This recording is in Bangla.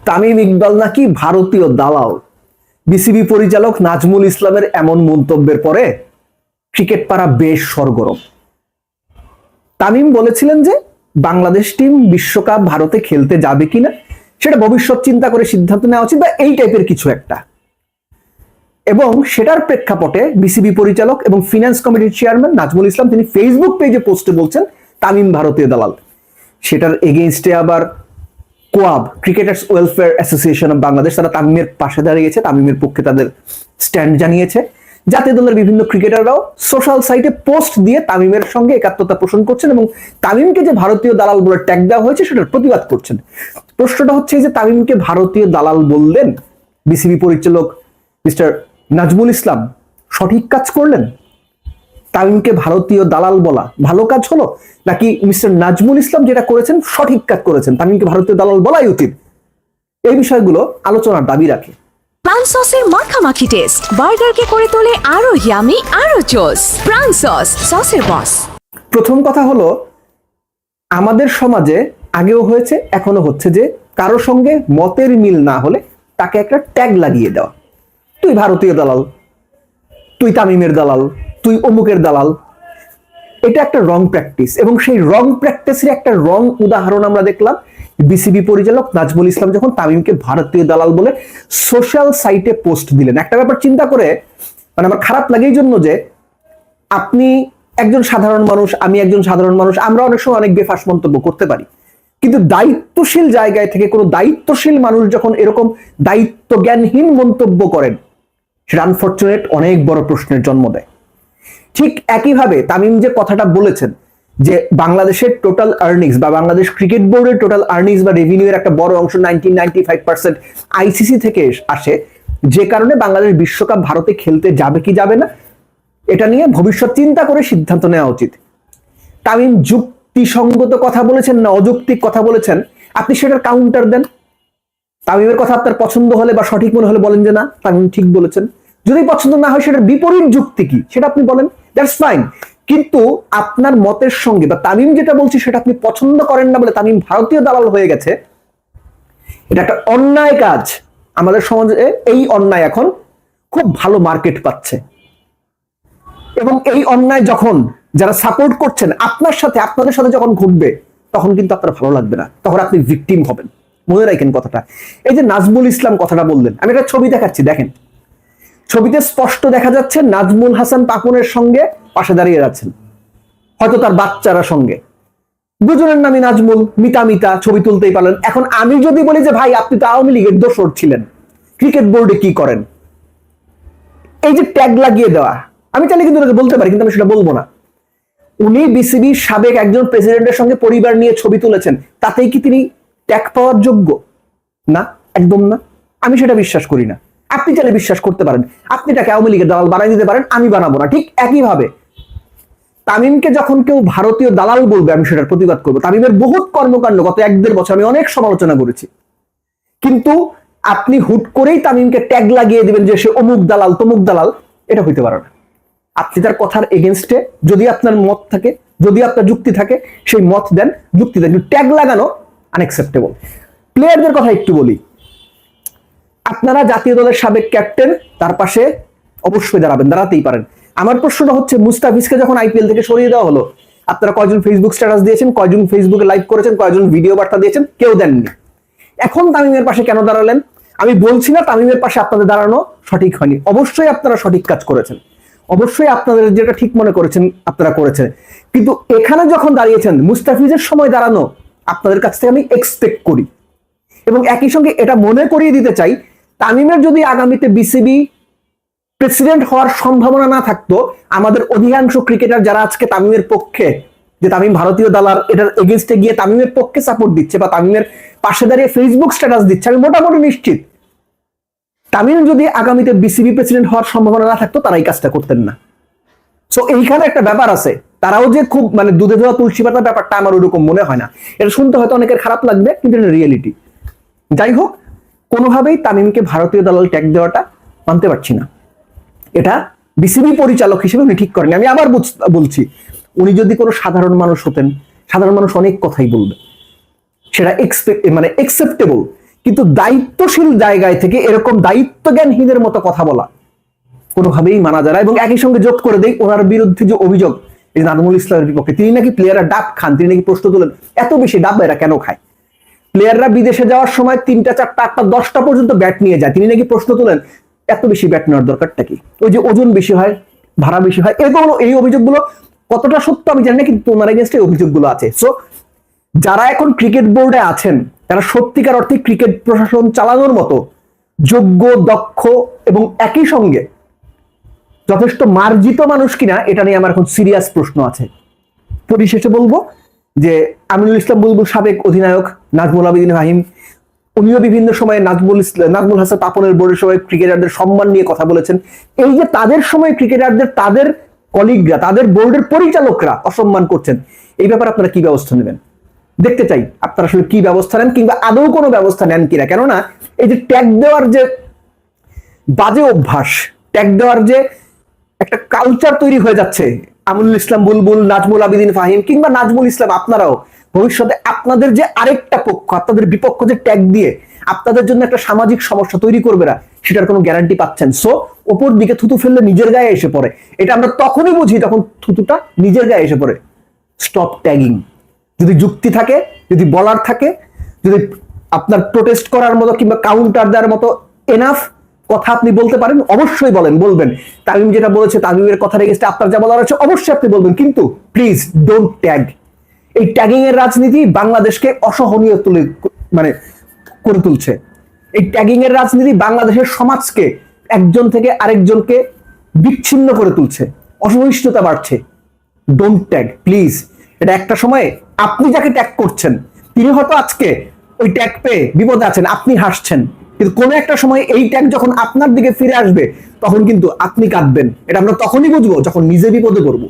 তামিম ইকবাল নাকি ভারতীয় দালাল। বিসিবি পরিচালক নাজমুল ইসলামের এমন মন্তব্যের পরে ক্রিকেট পাড়া বেশ সরগরম। তামিম বলেছিলেন যে বাংলাদেশ টিম বিশ্বকাপ ভারতে খেলতে যাবে কিনা সেটা ভবিষ্যৎ চিন্তা করে সিদ্ধান্ত নেওয়া উচিত, বা এই টাইপের কিছু একটা। এবং সেটার প্রেক্ষাপটে বিসিবি পরিচালক এবং ফিনান্স কমিটির চেয়ারম্যান নাজমুল ইসলাম তিনি ফেসবুক পেজে পোস্টে বলছেন তামিম ভারতীয় দালাল। সেটার এগেইনস্টে আবার COAB, cricketers welfare association of Bangladesh, তারা তামিমের পাশে দাঁড়িয়েছে, তামিমের পক্ষে তাদের স্ট্যান্ড জানিয়েছে। জাতীয় দলের বিভিন্ন ক্রিকেটাররাও সোশ্যাল সাইটে পোস্ট দিয়ে তামিমের সঙ্গে একাত্মতা পোষণ করছেন এবং তামিমকে যে ভারতীয় দালাল বলে ট্যাগ দেওয়া হয়েছে সেটার প্রতিবাদ করছেন। প্রশ্নটা হচ্ছে যে তামিমকে ভারতীয় দালাল বললেন বিসিবি পরিচালক মিস্টার নাজমুল ইসলাম, সঠিক কাজ করলেন? তামিমকে ভারতীয় দালাল বলা ভালো কাজ হলো, নাকি মিস্টার নাজমুল ইসলাম যেটা করেছেন সঠিক কাজ করেছেন, তামিমকে ভারতীয় দালাল বলাই উচিত? এই বিষয়গুলো আলোচনার দাবি রাখে। প্রাণ সসের মাখামাখি টেস্ট বার্গারকে করে তোলে আরো ইয়ামি আরো জোস। প্রাণ সস, সসের বস। প্রথম কথা হলো, আমাদের সমাজে আগেও হয়েছে এখনো হচ্ছে যে কারো সঙ্গে মতের মিল না হলে তাকে একটা ট্যাগ লাগিয়ে দেওয়া, তুই ভারতীয় দালাল, তুই তামিমের দালাল, তুই অমুকের দালাল। এটা একটা রং প্র্যাকটিস, এবং সেই রং প্র্যাকটিসের একটা রং উদাহরণ আমরা দেখলাম বিসিবি পরিচালক নাজমুল ইসলাম যখন তামিমকে ভারতীয় দালাল বলে সোশ্যাল সাইটে পোস্ট দিলেন। একটা ব্যাপার চিন্তা করে মানে আমার খারাপ লাগে এই জন্য যে আপনি একজন সাধারণ মানুষ, আমি একজন সাধারণ মানুষ, আমরা অনেক সময় অনেক বেফাস মন্তব্য করতে পারি, কিন্তু দায়িত্বশীল জায়গায় থেকে কোনো দায়িত্বশীল মানুষ যখন এরকম দায়িত্ব জ্ঞানহীন মন্তব্য করেন সেটা আনফরচুনেট অনেক বড় প্রশ্নের জন্ম দেয়। ঠিক একইভাবে তামিম যে কথাটা বলেছেন যে বাংলাদেশের টোটাল আর্নিংস বা বাংলাদেশ ক্রিকেট বোর্ডের টোটাল আর্নিংস বা রেভিনিউ এর একটা বড় অংশ 95% আইসিসি থেকে আসে, যে কারণে বাংলাদেশ বিশ্বকাপ ভারতে খেলতে যাবে কি যাবে না এটা নিয়ে ভবিষ্যৎ চিন্তা করে সিদ্ধান্ত নেওয়া উচিত। তামিম যুক্তিসঙ্গত কথা বলেছেন না অযৌক্তিক কথা বলেছেন, আপনি সেটার কাউন্টার দেন। তামিমের কথা আপনার পছন্দ হলে বা সঠিক মনে হলে বলেন যে না তামিম ঠিক বলেছেন, যদি পছন্দ না হয় সেটার বিপরীত যুক্তি কি সেটা আপনি বলেন, দ্যাটস ফাইন। কিন্তু আপনার মতের সঙ্গে বা তামিম যেটা বলছি সেটা আপনি পছন্দ করেন না বলে তামিম ভারতীয় দালাল হয়ে গেছে, এটা একটা অন্যায় কাজ। আমাদের সমাজে এই অন্যায় এখন খুব ভালো মার্কেট পাচ্ছে, এবং এই অন্যায় যখন যারা সাপোর্ট করছেন আপনার সাথে আপনাদের সাথে যখন ঘটবে তখন কিন্তু আপনার ভালো লাগবে না, তখন আপনি ভিকটিম হবেন। মনে রাখেন কথাটা। এই যে নাজমুল ইসলাম কথাটা বললেন, আমি একটা ছবি দেখাচ্ছি, দেখেন ছবিতে স্পষ্ট দেখা যাচ্ছে নাজমুল হাসান পাপনের সঙ্গে পাশে দাঁড়িয়ে যাচ্ছেন, হয়তো তার বাচ্চারা সঙ্গে, দুজনের নামই নাজমুল, মিতা মিতা, ছবি তুলতেই পারলেন। এখন আমি যদি বলি যে ভাই আপনি তো আওয়ামী লীগের দোসর ছিলেন, ক্রিকেট বোর্ডে কি করেন, এই যে ট্যাগ লাগিয়ে দেওয়া, আমি চাইলে কিন্তু বলতে পারি, কিন্তু আমি সেটা বলবো না। উনি বিসিবির সাবেক একজন প্রেসিডেন্টের সঙ্গে পরিবার নিয়ে ছবি তুলেছেন, তাতেই কি তিনি ট্যাগ পাওয়ার যোগ্য? না, একদম না। আমি সেটা বিশ্বাস করি না। আপনি চাইলে বিশ্বাস করতে পারেন, আপনি তাকে আওয়ামী লীগের দালাল বানাই দিতে পারেন, আমি বানাবো না। ঠিক একইভাবে তামিমকে যখন কেউ ভারতীয় দালাল বলবে আমি সেটার প্রতিবাদ করবো। তামিমের বহুত কর্মকাণ্ড গত 1-1.5 বছর আমি অনেক সমালোচনা করেছি, কিন্তু আপনি হুট করেই তামিমকে ট্যাগ লাগিয়ে দিবেন যে সে অমুক দালাল তমুক দালাল, এটা হইতে পারে না। আপনি তার কথার এগেনস্টে যদি আপনার মত থাকে, যদি আপনার যুক্তি থাকে, সেই মত দেন, যুক্তি দেন, ট্যাগ লাগানো আনএক্সেপ্টেবল। প্লেয়ারদের কথা একটু বলি, আপনারা জাতীয় দলের সাবেক ক্যাপ্টেন, তার পাশে অবশ্যই দাঁড়াবেন, দাঁড়াতেই পারেন। আমার প্রশ্নটা হচ্ছে মুস্তাফিজকে যখন আইপিএল থেকে সরিয়ে দেওয়া হলো, আপনারা কয়জন ফেসবুক স্ট্যাটাস দিয়েছেন, কয়জন ফেসবুকে লাইভ করেছেন, কয়জন ভিডিও বার্তা দিয়েছেন? কেউ দেননি। এখন তামিমের পাশে কেন দাঁড়ালেন? আমি বলছি না তামিমের পাশে আপনাদের দাঁড়ানো সঠিক হয়নি, অবশ্যই আপনারা সঠিক কাজ করেছেন, অবশ্যই আপনাদের যেটা ঠিক মনে করেছেন আপনারা করেছেন, কিন্তু এখানে যখন দাঁড়িয়েছেন মুস্তাফিজের সময় দাঁড়ানো আপনাদের কাছ থেকে আমি এক্সপেক্ট করি। এবং একই সঙ্গে এটা মনে করিয়ে দিতে চাই, তামিমের যদি আগামীতে বিসিবি প্রেসিডেন্ট হওয়ার সম্ভাবনা না থাকতো, আমাদের অধিকাংশ ক্রিকেটার যারা আজকে তামিমের পক্ষে, যে তামিম ভারতীয় দালাল এটার এগেইনস্টে গিয়ে তামিমের পক্ষে সাপোর্ট দিচ্ছে বা তামিমের পাশে দাঁড়িয়ে ফেসবুক স্ট্যাটাস দিচ্ছে, আমি মোটামুটি নিশ্চিত তামিম যদি আগামীতে বিসিবি প্রেসিডেন্ট হওয়ার সম্ভাবনা না থাকতো তারা এই কাজটা করতেন না। সো এইখানে একটা ব্যাপার আছে, তারাও যে খুব মানে দুধে ধোয়া তুলসী পাতা ব্যাপারটা আমার ওরকম মনে হয় না। এটা শুনতে হয়তো অনেকের খারাপ লাগবে, কিন্তু এটা রিয়েলিটি। যাই হোক, কোনোভাবেই তামিমকে ভারতীয় দালাল ট্যাগ দেওয়াটা মানতে পারছি না। এটা বিসিবি পরিচালক হিসেবে উনি ঠিক করেন। আমি আবার বলছি, উনি যদি কোনো সাধারণ মানুষ হতেন, সাধারণ মানুষ অনেক কথাই বলবে, সেটা মানে একসেপ্টেবল, কিন্তু দায়িত্বশীল জায়গায় থেকে এরকম দায়িত্বজ্ঞানহীনের মতো কথা বলা কোনোভাবেই মানা যায় না। এবং একই সঙ্গে যোগ করে দেই ওনার বিরুদ্ধে যে অভিযোগ এই নাজমুল ইসলামের বিপক্ষে, তিনি নাকি প্লেয়াররা ডাব খান, তিনি নাকি প্রশ্ন তোলেন এত বেশি ডাব এরা কেন খায়। প্লেয়াররা বিদেশে যাওয়ার সময় 3টা 4টা 8টা 10টা পর্যন্ত ব্যাট নিয়ে যায়, তিনি নাকি প্রশ্ন তোলেন এত বেশি ব্যাট নেওয়ার দরকারটা কি, ওই যে ওজন বেশি হয়, ভাড়া বেশি হয়, এগুলো এই অভিযোগগুলো কতটা সত্য আমি জানি না, কিন্তু ওনার এগেইনস্টে এই অভিযোগগুলো আছে। সো যারা এখন ক্রিকেট বোর্ডে আছেন তারা সত্যিকার অর্থে ক্রিকেট প্রশাসন চালানোর মতো যোগ্য, দক্ষ এবং একই সঙ্গে যথেষ্ট মার্জিত মানুষ কিনা এটা নিয়ে আমার এখন সিরিয়াস প্রশ্ন আছে। পরিশেষে বলবো যে আমিনুল ইসলাম বুলবুল সাবেক অধিনায়ক, নাজমুল আবেদীন ফাহিম উনিও বিভিন্ন সময়ে নাজমুল হাসান পাপনের বোর্ডের সময় ক্রিকেটারদের সম্মান নিয়ে কথা বলেছেন। এই যে তাদের সময় ক্রিকেটারদের তাদের কলিগরা, তাদের বোর্ডের পরিচালকরা অসম্মান করছেন, এই ব্যাপারে আপনারা কি ব্যবস্থা নেবেন দেখতে চাই। আপনারা আসলে কি ব্যবস্থা নেন কিংবা আদৌ কোনো ব্যবস্থা নেন কিনা। কেননা এই যে ট্যাগ দেওয়ার যে বাজে অভ্যাস, ট্যাগ দেওয়ার যে একটা কালচার তৈরি হয়ে যাচ্ছে, আমিনুল ইসলাম বুলবুল, নাজমুল আবেদীন ফাহিম কিংবা নাজমুল ইসলাম আপনারাও ভবিষ্যতে আপনাদের যে আরেকটা পক্ষ, আপনাদের বিপক্ষ যে ট্যাগ দিয়ে আপনাদের জন্য একটা সামাজিক সমস্যা তৈরি করবে না, সেটার কোনো গ্যারান্টি পাচ্ছেন। সো ওপর দিকে থুতু ফেললে নিজের গায়ে এসে পড়ে, এটা আমরা তখনই বুঝি যখন থুতুটা নিজের গায়ে এসে পড়ে। Stop tagging. যদি যুক্তি থাকে, যদি বলার থাকে, যদি আপনার প্রোটেস্ট করার মতো কিংবা কাউন্টার দেওয়ার মতো এনাফ কথা আপনি বলতে পারেন, অবশ্যই বলবেন। তামিম যেটা বলেছে, তামিমের কথা রেখেছে, আপনার যা বলার আছে অবশ্যই আপনি বলবেন, কিন্তু প্লিজ ডোন্ট ট্যাগ। এই ট্যাগিং এর রাজনীতি বাংলাদেশকে অসহনীয় করে তুলছে। এই ট্যাগিং এর রাজনীতি বাংলাদেশের সমাজকে একজন থেকে আরেকজনকে বিচ্ছিন্ন করে তুলছে, অসহিষ্ণুতা বাড়ছে। Don't tag please. এটা একটা সময়ে আপনি যাকে ট্যাগ করছেন তিনি হয়তো আজকে ওই ট্যাগ পেয়ে বিপদে আছেন, আপনি হাসছেন, কিন্তু কোনো একটা সময় এই ট্যাগ যখন আপনার দিকে ফিরে আসবে তখন কিন্তু আপনি কাঁদবেন। এটা আমরা তখনই বুঝবো যখন নিজে বিপদে পড়বো।